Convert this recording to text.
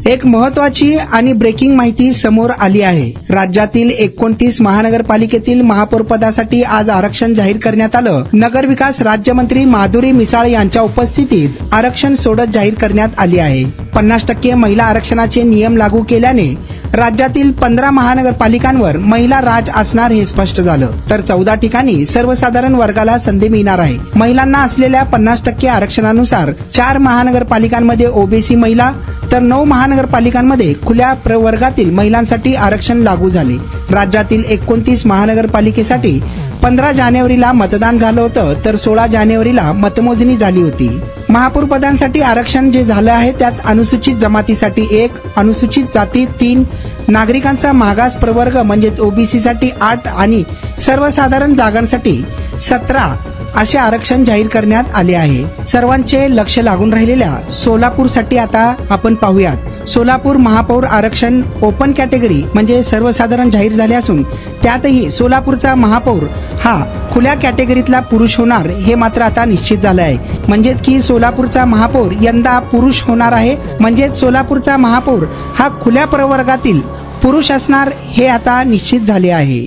एक महत्वाची आणि ब्रेकिंग माहिती समोर आली आहे। राज्यातील 29 महानगरपालिकेतील महापौर पदासाठी आज आरक्षण जाहीर करण्यात आलं। नगरविकास राज्यमंत्री माधुरी मिसाळ यांच्या उपस्थितीत आरक्षण सोडत जाहीर करण्यात आली आहे। 50% महिला आरक्षणाचे नियम लागू केल्याने राज्यातील 15 महानगरपालिकांवर महिला राज असणार हे स्पष्ट झालं। तर 14 ठिकाणी सर्वसाधारण वर्गाला संधी मिळणार आहे। महिलांना असलेल्या 50% आरक्षणानुसार 4 महानगरपालिकांमध्ये ओबीसी महिला तर 9 महानगरपालिकांमध्ये खुल्या प्रवर्गातील महिलांसाठी आरक्षण लागू झाले। राज्यातील 29 महानगरपालिकेसाठी 15 जानेवारीला मतदान झालं होतं तर 16 जानेवारीला मतमोजणी झाली होती। महापौर पदांसाठी आरक्षण जे झालं आहे त्यात अनुसूचित जमातीसाठी 1, अनुसूचित जाती 3, नागरिकांचा मागास प्रवर्ग म्हणजेच ओबीसी साठी 8 आणि सर्वसाधारण जागांसाठी 17 असे आरक्षण जाहीर करण्यात आले आहे। सर्वांचे लक्ष लागून राहिलेल्या सोलापूरसाठी आता आपण पाहूयात। सोलापूर महापौर आरक्षण ओपन कॅटेगरी म्हणजे सर्वसाधारण जाहीर झाले असून त्यातही सोलापूरचा महापौर हा खुल्या कॅटेगरीतला पुरुष होणार हे मात्र आता निश्चित झालं आहे। म्हणजेच की सोलापूरचा महापौर यंदा पुरुष होणार आहे। म्हणजेच सोलापूरचा महापौर हा खुल्या प्रवर्गातील पुरुष असणार हे आता निश्चित झाले आहे।